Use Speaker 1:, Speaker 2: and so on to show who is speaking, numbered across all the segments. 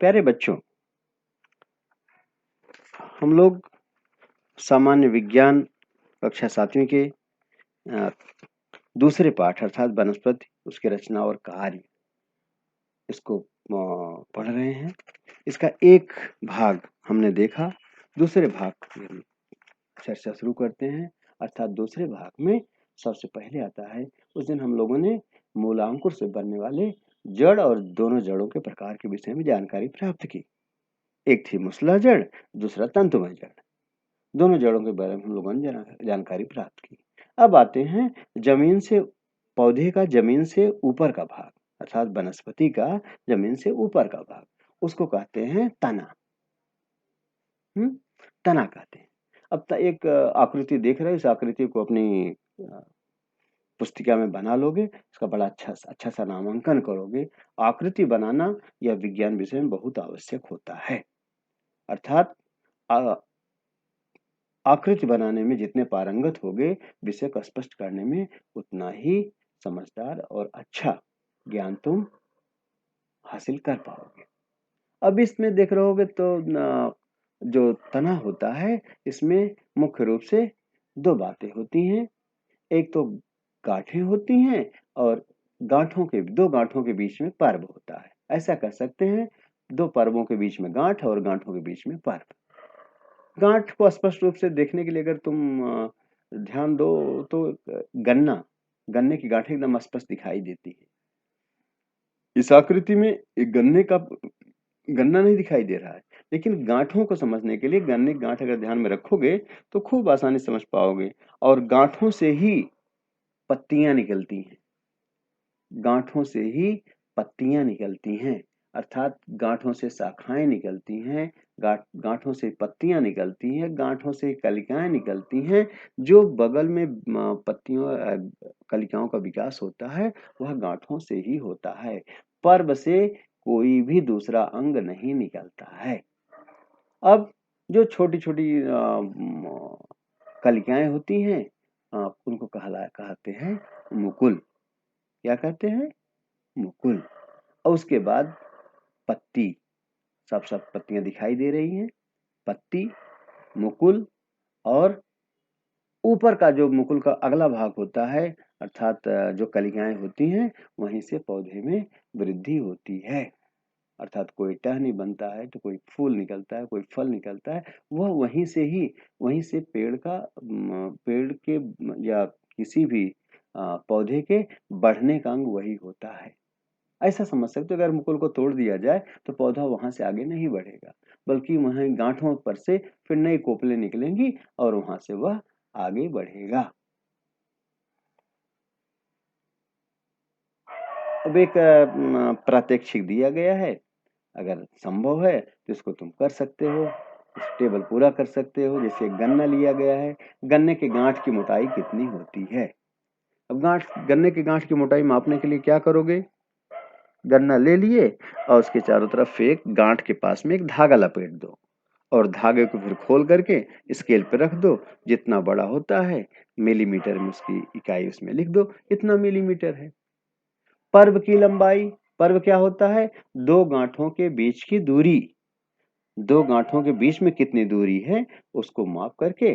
Speaker 1: प्यारे बच्चों, हम लोग सामान्य विज्ञान कक्षा 7वीं के अ, दूसरे पाठ अर्थात वनस्पति, उसकी रचना और कार्य इसको पढ़ रहे हैं। इसका एक भाग हमने देखा, दूसरे भाग की हम चर्चा शुरू करते हैं। अर्थात दूसरे भाग में सबसे पहले आता है, उस दिन हम लोगों ने मूलांकुर से बनने वाले जड़ और दोनों जड़ों के प्रकार के विषय में जानकारी प्राप्त की। एक थी मूसला जड़, दूसरा तंतुमय जड़। दोनों जड़ों के बारे में हम लोगों ने जानकारी प्राप्त की। अब आते हैं जमीन से, पौधे का जमीन से ऊपर का भाग अर्थात वनस्पति का जमीन से ऊपर का भाग, उसको कहते हैं तना। तना कहते हैं। अब एक आकृति देख रहे हो, इस आकृति को अपनी पुस्तिका में बना लोगे, इसका बड़ा अच्छा सा नामांकन करोगे। आकृति बनाना यह विज्ञान विषय में बहुत आवश्यक होता है। अर्थात आकृति बनाने में जितने पारंगत होगे, विषय को स्पष्ट करने में उतना ही समझदार और अच्छा ज्ञान तुम हासिल कर पाओगे। अब इसमें देख रहे होगे तो जो तना होता है, इसमें मुख्य रूप से दो बातें होती हैं। एक तो गांठें होती हैं और दो गांठों के बीच में पर्व होता है। ऐसा कह सकते हैं, दो पर्वों के बीच में गांठ और गांठों के बीच में पर्व। गांठ को स्पष्ट रूप से देखने के लिए अगर तुम ध्यान दो तो गन्ने की गांठ एकदम स्पष्ट दिखाई देती है। इस आकृति में एक गन्ना नहीं दिखाई दे रहा है, लेकिन गांठों को समझने के लिए गन्ने की गांठ अगर ध्यान में रखोगे तो खूब आसानी समझ पाओगे। और गांठों से ही पत्तियां निकलती हैं, गांठों से ही पत्तियां निकलती हैं, अर्थात गांठों से शाखाएं निकलती हैं, गांठों से पत्तियां निकलती हैं, गांठों से कलिकाएं निकलती हैं। जो बगल में कलिकाओं का विकास होता है, वह गांठों से ही होता है। पर्व से कोई भी दूसरा अंग नहीं निकलता है। अब जो छोटी छोटी कलिकाएं होती हैं, उनको कहते हैं मुकुल। क्या कहते हैं? मुकुल। और उसके बाद पत्ती, सब पत्तियां दिखाई दे रही हैं। पत्ती, मुकुल, और ऊपर का जो मुकुल का अगला भाग होता है अर्थात जो कलिकाएं होती हैं, वहीं से पौधे में वृद्धि होती है। अर्थात कोई टहनी बनता है तो कोई फूल निकलता है, कोई फल निकलता है, वह वहीं से पेड़ के या किसी भी पौधे के बढ़ने का अंग वही होता है। ऐसा समझ सकते हो, अगर मुकुल को तोड़ दिया जाए तो पौधा वहां से आगे नहीं बढ़ेगा, बल्कि वहीं गांठों पर से फिर नई कोपलें निकलेंगी और वहां से वह आगे बढ़ेगा। अब एक प्रात्यक्षिक दिया गया है, अगर संभव है तो इसको तुम कर सकते हो, इस टेबल पूरा कर सकते हो। जैसे गन्ना लिया गया है, गन्ने के गांठ की मोटाई कितनी होती है? अब गन्ने की गांठ की मोटाई मापने के लिए क्या करोगे? गन्ना ले लिए और उसके चारों तरफ एक गांठ के पास में एक धागा लपेट दो और धागे को फिर खोल करके स्केल पे रख दो। जितना बड़ा होता है मिलीमीटर में उसकी इकाई उसमें लिख दो, इतना मिलीमीटर है। पर्व की लंबाई, पर्व क्या होता है? दो गांठों के बीच की दूरी, दो गांठों के बीच में कितनी दूरी है उसको माप करके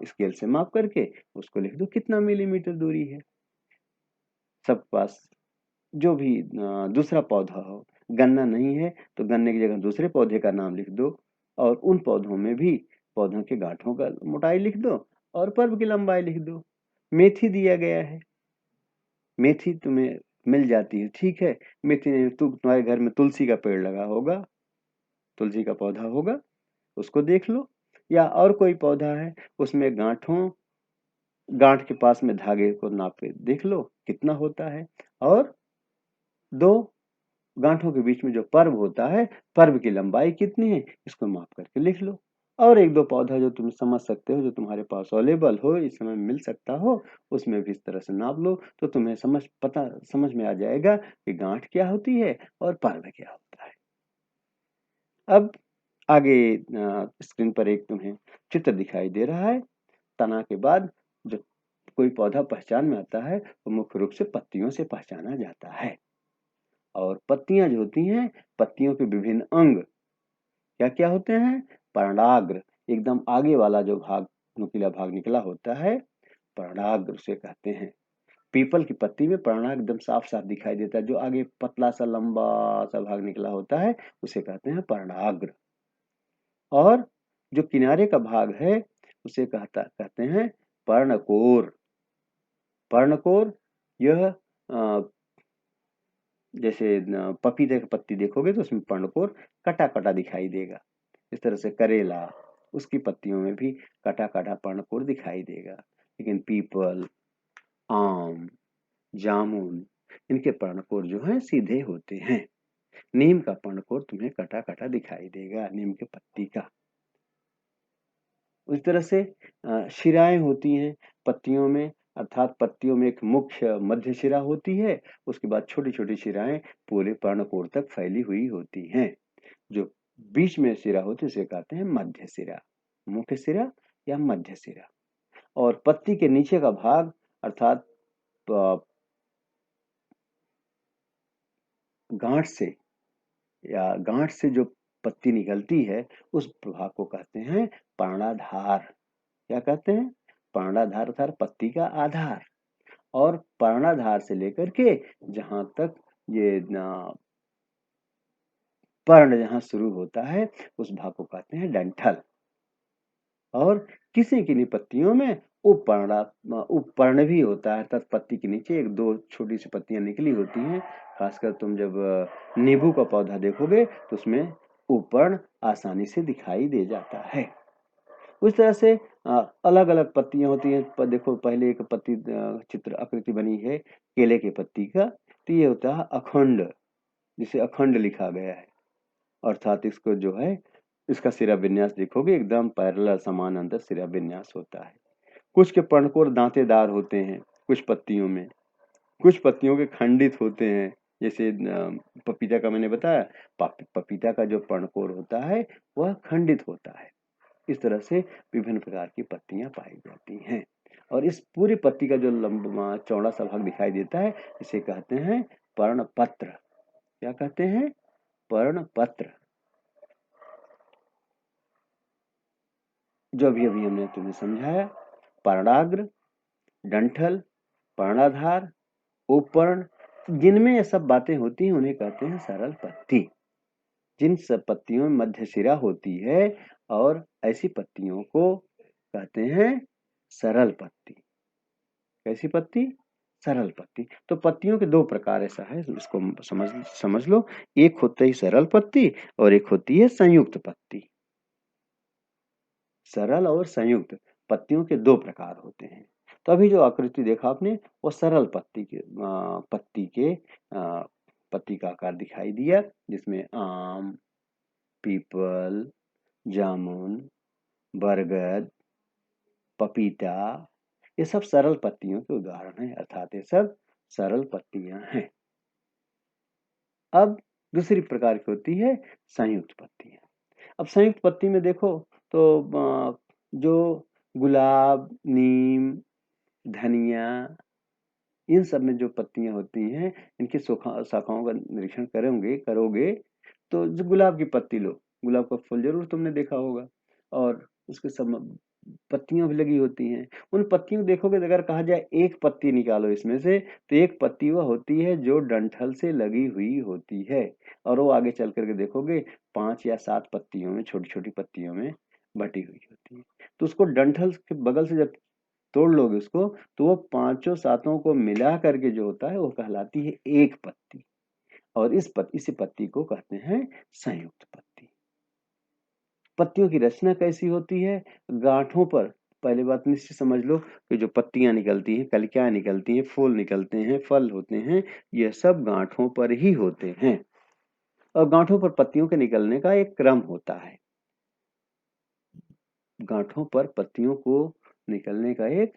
Speaker 1: स्केल से माप करके उसको लिख दो कितना मिलीमीटर दूरी है। सब पास जो भी दूसरा पौधा हो, गन्ना नहीं है तो गन्ने की जगह दूसरे पौधे का नाम लिख दो और उन पौधों में भी पौधों के गांठों का मोटाई लिख दो और पर्व की लंबाई लिख दो। मेथी दिया गया है, मेथी तुम्हें मिल जाती है, ठीक है। मेथी नहीं, तुम्हारे घर में तुलसी का पेड़ लगा होगा, तुलसी का पौधा होगा, उसको देख लो। या और कोई पौधा है, उसमें गांठ के पास में धागे को नाप के देख लो कितना होता है। और दो गांठों के बीच में जो पर्व होता है, पर्व की लंबाई कितनी है इसको माप करके लिख लो। और एक दो पौधा जो तुम समझ सकते हो, जो तुम्हारे पास अवेलेबल हो, इस समय मिल सकता हो, उसमें भी इस तरह से नाप लो तो तुम्हें समझ में आ जाएगा कि गांठ क्या होती है और पर्व क्या होता है। अब आगे स्क्रीन पर एक तुम्हें चित्र दिखाई दे रहा है। तना के बाद जो कोई पौधा पहचान में आता है तो मुख्य रूप से पत्तियों से पहचाना जाता है। और पत्तियां जो होती हैं, पत्तियों के विभिन्न अंग क्या क्या होते हैं? पर्णाग्र, एकदम आगे वाला जो भाग, नुकीला भाग निकला होता है, पर्णाग्र उसे कहते हैं। पीपल की पत्ती में पर्णाग्र एकदम साफ साफ दिखाई देता है, जो आगे पतला सा लंबा सा भाग निकला होता है उसे कहते हैं पर्णाग्र। और जो किनारे का भाग है उसे कहते हैं पर्णकोर। पर्णकोर यह जैसे पपीते की पत्ती देखोगे तो उसमें पर्णकोर कटा कटा दिखाई देगा। इस तरह से करेला, उसकी पत्तियों में भी कटा कटा पर्णकोर दिखाई देगा। लेकिन पीपल, आम, जामुन, इनके पर्णकोर जो है सीधे होते हैं। नीम का पर्णकोर तुम्हें कटा कटा दिखाई देगा, नीम के पत्ती का। उस तरह से शिराएं होती हैं पत्तियों में, अर्थात पत्तियों में एक मुख्य मध्य शिरा होती है, उसके बाद छोटी छोटी शिराएं पूरे पर्णकोर तक फैली हुई होती हैं। जो बीच में शिरा होती है उसे कहते हैं मध्य शिरा, मुख्य शिरा या मध्य शिरा। और पत्ती के नीचे का भाग अर्थात गांठ से जो पत्ती निकलती है उस भाग को कहते हैं पर्णाधार। क्या कहते हैं? पर्णाधार अर्थात पत्ती का आधार। और पर्णाधार से लेकर के जहां तक ये पर्ण जहां शुरू होता है उस भाग को कहते हैं डंठल। और किसी किन्हीं पत्तियों में उपपर्ण भी होता है, अर्थात पत्ती के नीचे एक दो छोटी सी पत्तियां निकली होती हैं। खासकर तुम जब नींबू का पौधा देखोगे तो उसमें उपपर्ण आसानी से दिखाई दे जाता है। उस तरह से अलग अलग पत्तियां होती हैं। पर देखो पहले एक पत्ती चित्र आकृति बनी है केले की पत्ती का, तो ये होता है अखंड, जिसे अखंड लिखा गया है। अर्थात इसको जो है इसका सिरा विन्यास देखोगे एकदम पैरेलल समानांतर सिरा विन्यास होता है। कुछ के पर्णकोर दांतेदार होते हैं, कुछ पत्तियों में, कुछ पत्तियों के खंडित होते हैं। जैसे पपीता का मैंने बताया, पपीता का जो पर्णकोर होता है वह खंडित होता है। इस तरह से विभिन्न प्रकार की पत्तियां पाई जाती हैं। और इस पूरी पत्ती का जो लंबा चौड़ा सा भाग दिखाई देता है इसे कहते हैं पर्णपत्र। क्या कहते हैं? पर्णपत्र। जो भी अभी हमने तुम्हें समझाया, पर्णाग्र, डंठल, पर्णाधार, उपपर्ण, जिनमें ये सब बातें होती हैं उन्हें कहते हैं सरल पत्ती। जिन सब पत्तियों में मध्य शिरा होती है और ऐसी पत्तियों को कहते हैं सरल पत्ती। कैसी पत्ती? सरल पत्ती। तो पत्तियों के दो प्रकार ऐसा है, इसको समझ लो। एक होती है सरल पत्ती और एक होती है संयुक्त पत्ती। सरल और संयुक्त पत्तियों के दो प्रकार होते हैं। तो अभी जो आकृति देखा आपने वो सरल पत्ती का आकार दिखाई दिया, जिसमें आम, पीपल, जामुन, बरगद, पपीता, ये सब सरल पत्तियों के उदाहरण हैं, अर्थात ये सब सरल पत्तियां हैं। अब दूसरी प्रकार की होती है संयुक्त पत्तियां। अब संयुक्त पत्ती में देखो तो जो गुलाब, नीम, धनिया, इन सब में जो पत्तियां होती हैं इनकी शाखाओं का निरीक्षण करोगे तो जो गुलाब की पत्ती लो, गुलाब का फूल जरूर तुमने देखा होगा और उसके सब पत्तियां भी लगी होती हैं। उन पत्तियों को देखोगे तो अगर कहा जाए एक पत्ती निकालो इसमें से, तो एक पत्ती वह होती है जो डंठल से लगी हुई होती है। और वो आगे चल करके देखोगे 5 या 7 पत्तियों में, छोटी छोटी पत्तियों में बटी हुई होती है। तो उसको डंठल के बगल से जब तोड़ लोगे उसको, तो वो पांचों सातों को मिला करके जो होता है वो कहलाती है एक पत्ती। और इसी पत्ती को कहते हैं संयुक्त पत्ती। पत्तियों की रचना कैसी होती है? गांठों पर, पहली बात निश्चित समझ लो कि जो पत्तियां निकलती हैं, कलिकाएं निकलती हैं, फूल निकलते हैं, फल होते हैं, यह सब गांठों पर ही होते हैं। और गांठों पर पत्तियों के निकलने का एक क्रम होता है। गांठों पर पत्तियों को निकलने का एक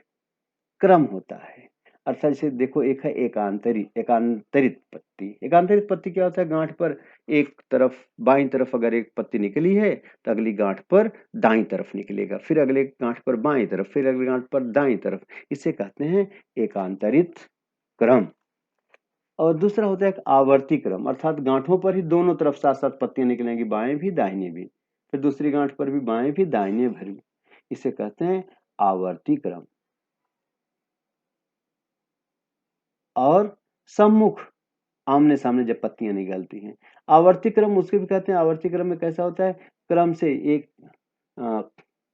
Speaker 1: क्रम होता है। अर्थात जैसे देखो, एक है एकांतरित पत्ती। एकांतरित पत्ती क्या होता है? गांठ पर एक तरफ बाईं तरफ अगर एक पत्ती निकली है तो अगली गांठ पर दाईं तरफ निकलेगा, फिर अगले गांठ पर बाईं तरफ, फिर अगली गांठ पर दाईं तरफ। इसे कहते हैं एकांतरित क्रम। और दूसरा होता है एक आवर्ती क्रम, अर्थात गांठों पर ही दोनों तरफ साथ साथ पत्तियां निकलेंगी, बाएं भी दाहिने भी, फिर दूसरी गांठ पर भी बाएं भी दाहिने भी। इसे कहते हैं आवर्ती क्रम। और सम्मुख, आमने सामने जब पत्तियां निकलती हैं। आवर्ती क्रम उसके भी कहते हैं। आवर्ती क्रम में कैसा होता है, क्रम से एक अ,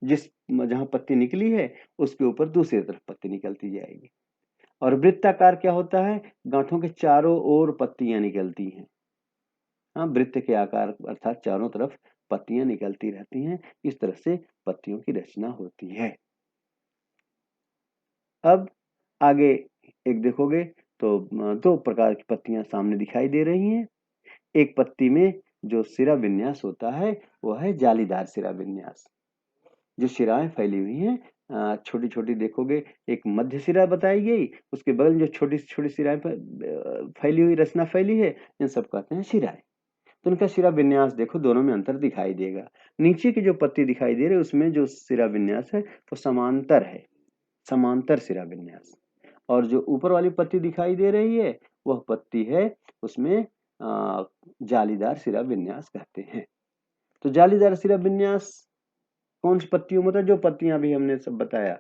Speaker 1: जिस जहां पत्ती निकली है उसके ऊपर दूसरी तरफ पत्ती निकलती जाएगी। और वृत्ताकार क्या होता है, गांठों के चारों ओर पत्तियां निकलती हैं। हाँ, वृत्त के आकार अर्थात चारों तरफ पत्तियां निकलती रहती हैं। इस तरह से पत्तियों की रचना होती है। अब आगे एक देखोगे तो दो प्रकार की पत्तियां सामने दिखाई दे रही हैं। एक पत्ती में जो शिरा विन्यास होता है वह है जालीदार शिरा विन्यास। जो शिराएं फैली हुई हैं छोटी छोटी देखोगे, एक मध्य शिरा बताई गई, उसके बगल में जो छोटी छोटी शिराएं फैली हुई रचना फैली है, इन सब कहते हैं शिराएं। तो उनका शिरा विन्यास देखो, दोनों में अंतर दिखाई देगा। नीचे की जो पत्ती दिखाई दे रही है उसमें जो शिरा विन्यास है वो समांतर है, समांतर शिरा विन्यास। और जो ऊपर वाली पत्ती दिखाई दे रही है वह पत्ती है, उसमें जालीदार शिरा विन्यास कहते हैं। तो जालीदार शिरा विन्यास कौन सी पत्तियों में होता है, जो पत्तियां अभी हमने सब बताया,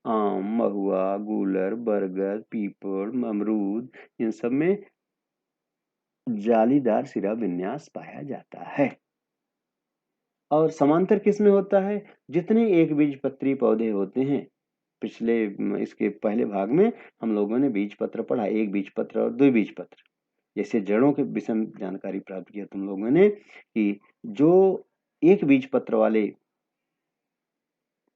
Speaker 1: आम, महुआ, गूलर, बरगद, पीपल, अमरूद, इन सब में जालीदार शिरा विन्यास पाया जाता है। और समांतर किस में होता है, जितने एक बीजपत्री पौधे होते हैं, पिछले इसके पहले भाग में हम लोगों ने बीज पत्र पढ़ा, एक बीज पत्र और दो बीज पत्र। जैसे जड़ों के विषय में जानकारी प्राप्त किया तुम लोगों ने कि जो एक बीज पत्र वाले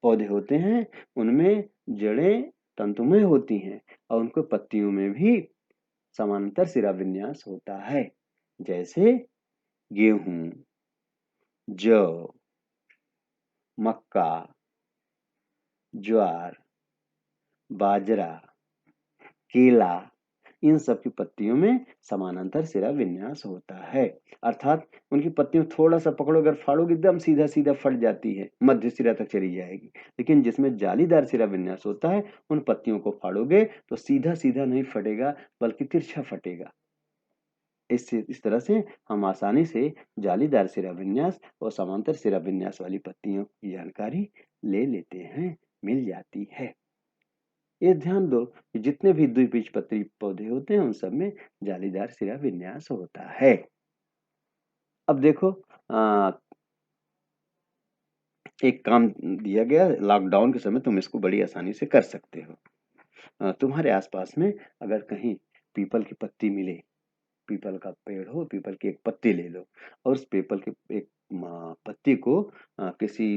Speaker 1: पौधे होते हैं उनमें जड़ें तंतुमय होती हैं और उनको पत्तियों में भी समांतर शिरा विन्यास होता है। जैसे गेहूं, जौ, मक्का, ज्वार, बाजरा, केला, इन सब की पत्तियों में समानांतर शिरा विन्यास होता है। अर्थात उनकी पत्तियों थोड़ा सा पकड़ो अगर फाड़ोगे एकदम सीधा सीधा फट जाती है, मध्य शिरा तक चली जाएगी। लेकिन जिसमें जालीदार शिरा विन्यास होता है उन पत्तियों को फाड़ोगे तो सीधा सीधा नहीं फटेगा बल्कि तिरछा फटेगा। इस तरह से हम आसानी से जालीदार शिरा विन्यास और समांतर शिरा विन्यास वाली पत्तियों की जानकारी ले लेते हैं, मिल जाती है। ये ध्यान दो कि जितने भी द्विबीजपत्री पौधे होते हैं उन सब में जालीदार शिरा विन्यास होता है। अब देखो एक काम दिया गया लॉकडाउन के समय, तुम इसको बड़ी आसानी से कर सकते हो। तुम्हारे आसपास में अगर कहीं पीपल की पत्ती मिले, पीपल का पेड़ हो, पीपल की एक पत्ती ले लो और उस पीपल की एक पत्ती को किसी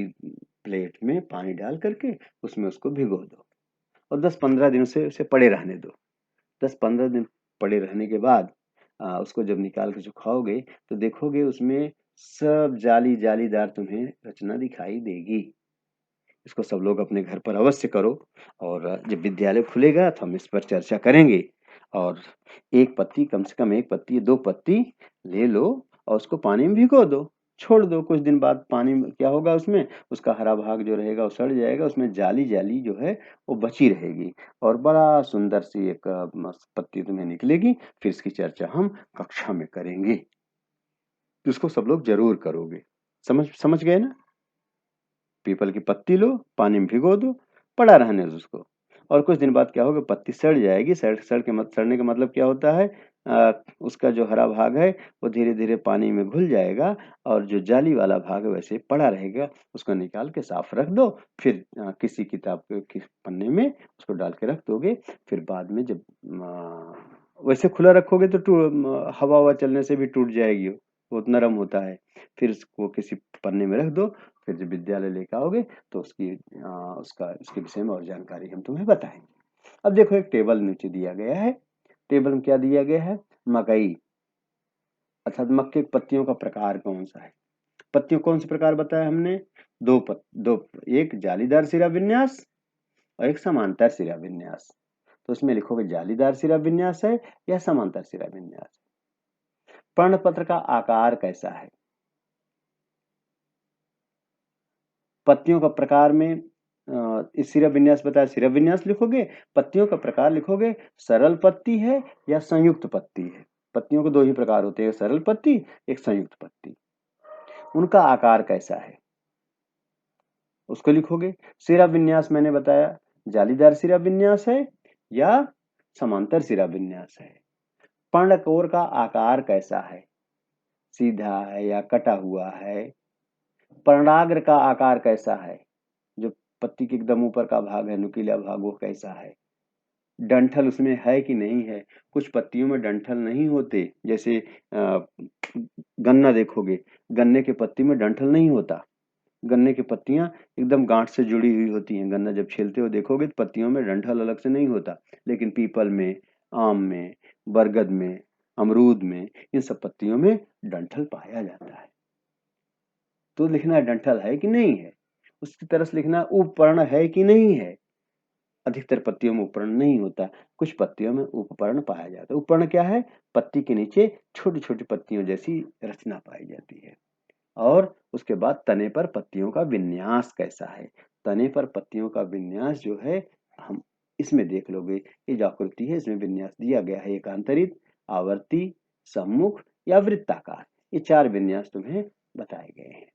Speaker 1: प्लेट में पानी डाल करके उसमें उसको भिगो दो और 10-15 दिन से उसे पड़े रहने दो। 10-15 दिन पड़े रहने के बाद उसको जब निकाल के जो खाओगे तो देखोगे उसमें सब जालीदार तुम्हें रचना दिखाई देगी। इसको सब लोग अपने घर पर अवश्य करो और जब विद्यालय खुलेगा तो हम इस पर चर्चा करेंगे। और एक पत्ती, कम से कम एक पत्ती, दो पत्ती ले लो और उसको पानी में भिगो दो, छोड़ दो। कुछ दिन बाद पानी में क्या होगा, उसमें उसका हरा भाग जो रहेगा वो सड़ जाएगा, उसमें जाली जाली जो है वो बची रहेगी और बड़ा सुंदर सी एक पत्ती तुम्हें निकलेगी। फिर इसकी चर्चा हम कक्षा में करेंगे, तो इसको सब लोग जरूर करोगे। समझ समझ गए ना? पीपल की पत्ती लो, पानी में भिगो दो, पड़ा रहने दो उसको और कुछ दिन बाद क्या होगा, पत्ती सड़ जाएगी। सड़ने का मतलब क्या होता है, उसका जो हरा भाग है वो धीरे धीरे पानी में घुल जाएगा और जो जाली वाला भाग है वैसे पड़ा रहेगा। उसको निकाल के साफ रख दो, फिर किसी किताब के पन्ने में उसको डाल के रख दोगे। फिर बाद में जब वैसे खुला रखोगे तो हवा हवा चलने से भी टूट जाएगी, बहुत नरम होता है। फिर इसको किसी पन्ने में रख दो, फिर जब विद्यालय लेकर आओगे तो उसके विषय में और जानकारी हम तुम्हें बताएंगे। अब देखो एक टेबल नीचे दिया गया है। टेबल में क्या दिया गया है, मकई, अर्थात मक्के की पत्तियों का प्रकार कौन सा है। पत्तियों कौन से प्रकार बताया हमने, दो, एक जालीदार शिरा विन्यास और एक समांतर शिरा विन्यास। तो उसमें लिखोगे जालीदार शिरा विन्यास है या समांतर शिरा विन्यास। पर्णपत्र का आकार कैसा है, पत्तियों का प्रकार में इस सिरा विन्यास बताया, सिरा विन्यास लिखोगे, पत्तियों का प्रकार लिखोगे, सरल पत्ती है या संयुक्त पत्ती है। पत्तियों के दो ही प्रकार होते हैं, सरल पत्ती, एक संयुक्त पत्ती। उनका आकार कैसा है उसको लिखोगे। सिरा विन्यास मैंने बताया, जालीदार सिरा विन्यास है या समांतर सिरा विन्यास है। पर्णकोर का आकार कैसा है, सीधा है या कटा हुआ है। पर्णाग्र का आकार कैसा है, जो पत्ती के एकदम ऊपर का भाग है, नुकीला भाग, वो कैसा है। डंठल उसमें है कि नहीं है। कुछ पत्तियों में डंठल नहीं होते, जैसे गन्ना देखोगे, गन्ने के पत्ती में डंठल नहीं होता। गन्ने की पत्तियां एकदम गांठ से जुड़ी हुई होती हैं। गन्ना जब छीलते हो देखोगे तो पत्तियों में डंठल अलग से नहीं होता। लेकिन पीपल में, आम में, बरगद में, अमरूद में, इन सब पत्तियों में डंठल पाया जाता है। तो लिखना है डंठल है कि नहीं है। उसकी तरह से लिखना उपपर्ण है कि नहीं है। अधिकतर पत्तियों में उपपर्ण नहीं होता, कुछ पत्तियों में उपपर्ण पाया जाता है। उपपर्ण क्या है, पत्ती के नीचे छोटी छोटी पत्तियों जैसी रचना पाई जाती है। और उसके बाद तने पर पत्तियों का विन्यास कैसा है। तने पर पत्तियों का विन्यास जो है, हम इसमें देख लोगे, ये जो आकृति है इसमें विन्यास दिया गया है, एकांतरित, आवर्ती, सम्मुख या वृत्ताकार। ये 4 विन्यास तुम्हें बताए गए हैं।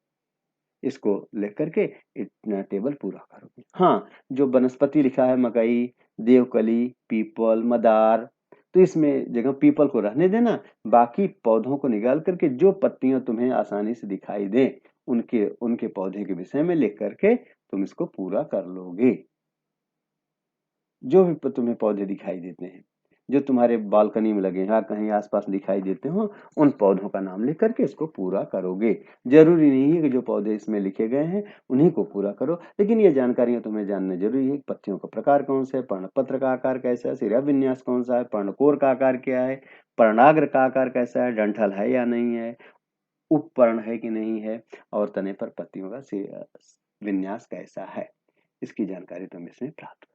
Speaker 1: इसको लिख करके इतना टेबल पूरा करोगे। हाँ, जो वनस्पति लिखा है, मकई, देवकली, पीपल, मदार, तो इसमें जगह पीपल को रहने देना, बाकी पौधों को निकाल करके जो पत्तियां तुम्हें आसानी से दिखाई दें, उनके उनके पौधे के विषय में लिख करके तुम इसको पूरा कर लोगे। जो भी तुम्हें पौधे दिखाई देते हैं, जो तुम्हारे बालकनी में लगे हैं, कहीं आसपास दिखाई देते हो, उन पौधों का नाम लिख करके इसको पूरा करोगे। जरूरी नहीं है कि जो पौधे इसमें लिखे गए हैं उन्हीं को पूरा करो, लेकिन ये जानकारियां तुम्हें जानना जरूरी है। पत्तियों का प्रकार कौन सा है, पर्णपत्र का आकार कैसा है, सिरा विन्यास कौन सा है, पर्णकोर का आकार क्या है, पर्णाग्र का आकार कैसा है, डंठल है या नहीं है, उपपर्ण है कि नहीं है, और तने पर पत्तियों का विन्यास कैसा है, इसकी जानकारी तुम इसमें प्राप्त करो।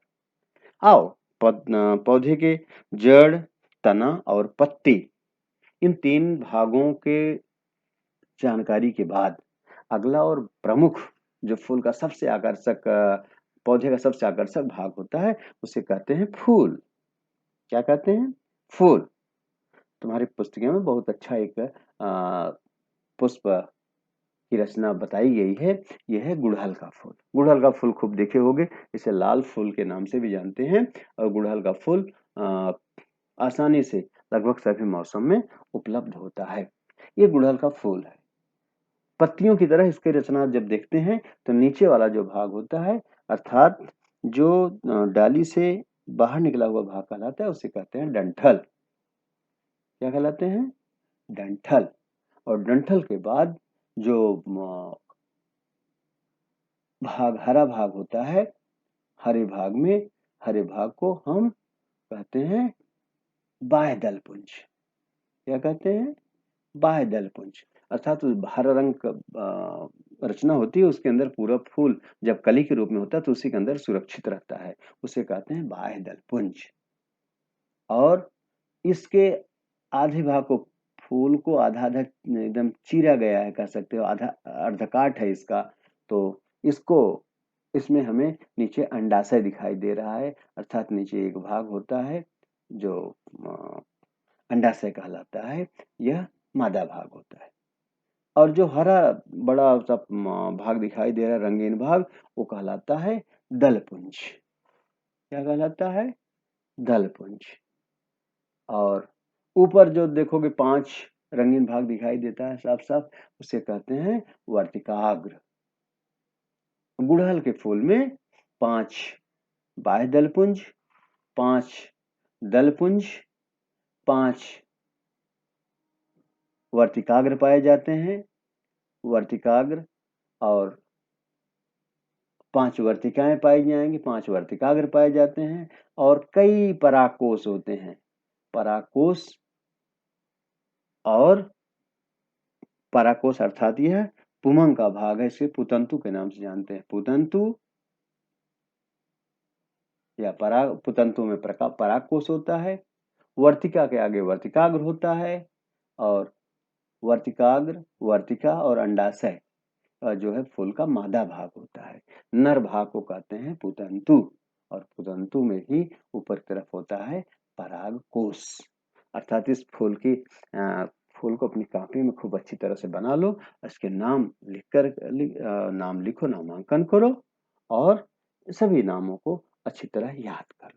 Speaker 1: आओ, पौधे के जड़, तना और पत्ती, इन 3 भागों के जानकारी के बाद अगला और प्रमुख जो फूल का सबसे आकर्षक, पौधे का सबसे आकर्षक भाग होता है, उसे कहते हैं फूल। क्या कहते हैं, फूल। तुम्हारी पुस्तिका में बहुत अच्छा एक पुष्प की रचना बताई गई है, यह है गुड़हल का फूल। गुड़हल का फूल खूब देखे होंगे, इसे लाल फूल के नाम से भी जानते हैं। और गुड़हल का फूल आसानी से लगभग सभी मौसम में उपलब्ध होता है। ये गुड़हल का फूल है। पत्तियों की तरह इसकी रचना जब देखते हैं तो नीचे वाला जो भाग होता है, अर्थात जो डाली से बाहर निकला हुआ भाग कहलाता है, उसे कहते हैं डंठल। क्या कहलाते हैं, डंठल। और डंठल के बाद जो भाग, हरा भाग होता है, हरे भाग में, हरे भाग को हम कहते हैं बाह्य दल पुंज। क्या कहते हैं, बाह्य दल पुंज। अर्थात हरा रंग रचना होती है, उसके अंदर पूरा फूल जब कली के रूप में होता है तो उसी के अंदर सुरक्षित रहता है, उसे कहते हैं बाह्य दल पुंज। और इसके आधे भाग को, फूल को आधा आधा एकदम चीरा गया है कह सकते हो, आधा अर्धकाट है इसका। तो इसको, इसमें हमें नीचे अंडाशय दिखाई दे रहा है, अर्थात नीचे एक भाग होता है जो अंडाशय कहलाता है, यह मादा भाग होता है। और जो हरा बड़ा सा भाग दिखाई दे रहा है, रंगीन भाग, वो कहलाता है दलपुंज। क्या कहलाता है, दलपुंज। और ऊपर जो देखोगे 5 रंगीन भाग दिखाई देता है साफ साफ, उसे कहते हैं वर्तिकाग्र। गुड़हल के फूल में 5 बाह्य दलपुंज, 5 दलपुंज, 5 वर्तिकाग्र पाए जाते हैं। वर्तिकाग्र और 5 वर्तिकाएं पाई जाएंगी, 5 वर्तिकाग्र पाए जाते हैं। और कई परागकोश होते हैं। परागकोश और परागकोश अर्थात यह पुमंग का भाग है, इसे पुतंतु के नाम से जानते हैं। पुतंतु या पराग, पुतंतु में परागकोश होता है। वर्तिका के आगे वर्तिकाग्र होता है। और वर्तिकाग्र, वर्तिका और अंडाशय, जो है फूल का मादा भाग होता है। नर भाग को कहते हैं पुतंतु, और पुतंतु में ही ऊपर की तरफ होता है परागकोश। अर्थात इस फूल को अपनी कॉपी में खूब अच्छी तरह से बना लो, इसके नाम नाम लिखो, नामांकन करो, और सभी नामों को अच्छी तरह याद कर लो।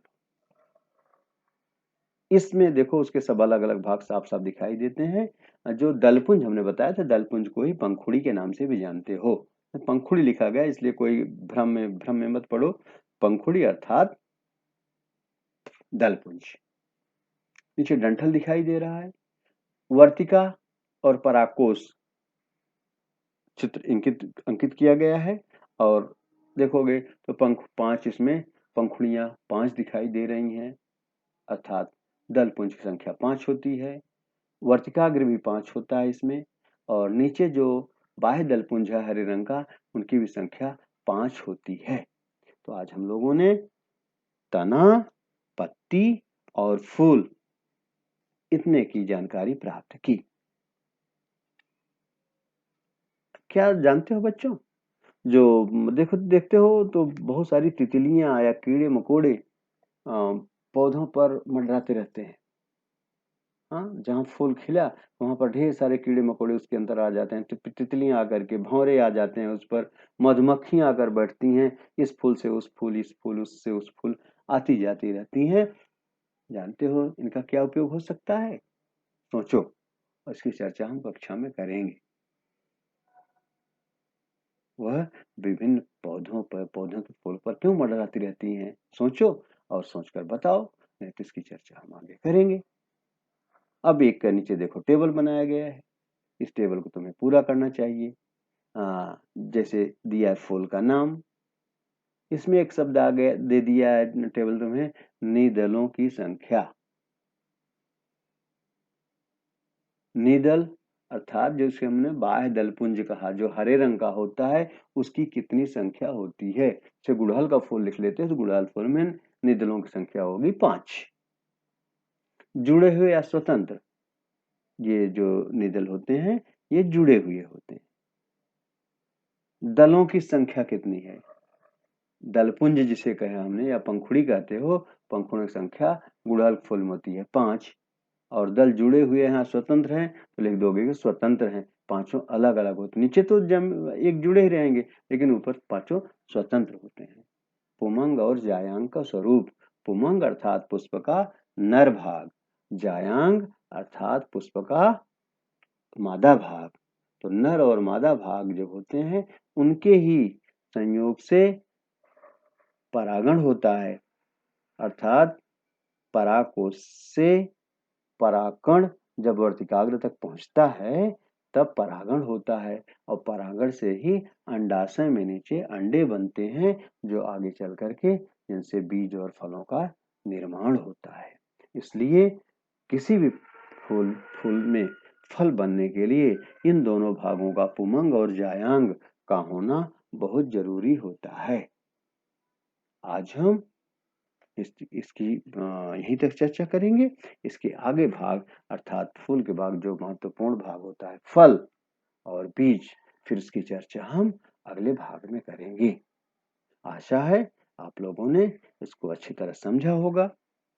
Speaker 1: इसमें देखो उसके सब अलग अलग भाग साफ साफ दिखाई देते हैं। जो दलपुंज हमने बताया था, दलपुंज को ही पंखुड़ी के नाम से भी जानते हो। पंखुड़ी लिखा गया इसलिए कोई भ्रम में मत पड़ो। पंखुड़ी अर्थात दलपुंज। नीचे डंठल दिखाई दे रहा है, वर्तिका और परागकोश चित्र अंकित किया गया है। और देखोगे तो पंख 5 इसमें पंखुड़ियां 5 दिखाई दे रही हैं, अर्थात दलपुंज की संख्या 5 होती है। वर्तिकाग्र भी 5 होता है इसमें, और नीचे जो बाह्य दलपुंज है हरे रंग का, उनकी भी संख्या 5 होती है। तो आज हम लोगों ने तना, पत्ती और फूल इतने की जानकारी प्राप्त की। क्या जानते हो बच्चों, जो देखते हो तो बहुत सारी तितलियां या कीड़े मकोड़े पौधों पर मंडराते रहते हैं। हाँ, जहाँ फूल खिला वहां पर ढेर सारे कीड़े मकोड़े उसके अंदर आ जाते हैं, तितलियां आकर के, भंवरे आ जाते हैं उस पर, मधुमक्खियां आकर बैठती हैं, इस फूल से उस फूल, इस फूल उससे उस फूल, आती जाती रहती हैं। जानते हो इनका क्या उपयोग हो सकता है? सोचो, उसकी चर्चा हम कक्षा में करेंगे। वह विभिन्न पौधों के फूल पर क्यों मंडराती रहती हैं, सोचो और सोचकर बताओ, नहीं तो इसकी चर्चा हम आगे करेंगे। अब एक का नीचे देखो टेबल बनाया गया है, इस टेबल को तुम्हें पूरा करना चाहिए। जैसे दिया है फूल का नाम, इसमें एक शब्द आ गया, दे दिया है टेबल तुम्हें, निदलों की संख्या। निदल अर्थात जो इसे हमने बाह्य दलपुंज कहा, जो हरे रंग का होता है, उसकी कितनी संख्या होती है। जैसे गुड़हल का फूल लिख लेते हैं तो गुड़हल फूल में निदलों की संख्या होगी 5। जुड़े हुए या स्वतंत्र, ये जो निदल होते हैं ये जुड़े हुए होते हैं। दलों की संख्या कितनी है, दलपुंज जिसे कहे हमने या पंखुड़ी कहते हो, पंखुड़ियों की संख्या गुड़हल फूल में होती है 5, और दल जुड़े हुए हैं स्वतंत्र हैं तो लिख दोगे कि स्वतंत्र हैं, पांचों अलग अलग होते, नीचे तो एक जुड़े ही रहेंगे लेकिन ऊपर पांचों स्वतंत्र होते हैं। पुमंग और जायांग का स्वरूप, पुमंग अर्थात पुष्प का नर भाग, जायांग अर्थात पुष्प का मादा भाग। तो नर और मादा भाग जब होते हैं उनके ही संयोग से परागण होता है, अर्थात परागकोश से परागकण जब वर्तिकाग्र तक पहुंचता है तब परागण होता है, और परागण से ही अंडाशय में नीचे अंडे बनते हैं, जो आगे चल करके जिनसे बीज और फलों का निर्माण होता है। इसलिए किसी भी फूल में फल बनने के लिए इन दोनों भागों का, पुमंग और जायांग का होना बहुत जरूरी होता है। आज हम इसकी यहीं तक चर्चा करेंगे। इसके आगे भाग अर्थात फूल के भाग, जो महत्वपूर्ण भाग होता है फल और बीज, फिर इसकी चर्चा हम अगले भाग में करेंगे। आशा है आप लोगों ने इसको अच्छी तरह समझा होगा।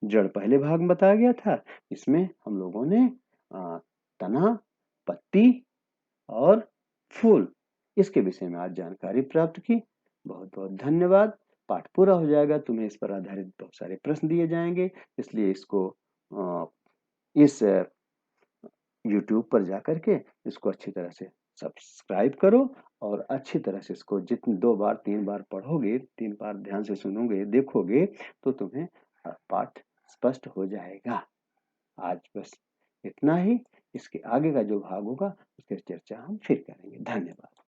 Speaker 1: जड़ पहले भाग में बताया गया था, इसमें हम लोगों ने तना, पत्ती और फूल इसके विषय में आज जानकारी प्राप्त की। बहुत बहुत धन्यवाद। पाठ पूरा हो जाएगा, तुम्हें इस पर आधारित बहुत सारे प्रश्न दिए जाएंगे, इसलिए इसको इस YouTube पर जाकर के इसको अच्छी तरह से सब्सक्राइब करो, और अच्छी तरह से इसको जितनी 2 बार 3 बार पढ़ोगे, 3 बार ध्यान से सुनोगे, देखोगे तो तुम्हें पाठ स्पष्ट हो जाएगा। आज बस इतना ही। इसके आगे का जो भाग होगा उसकी चर्चा हम फिर करेंगे। धन्यवाद।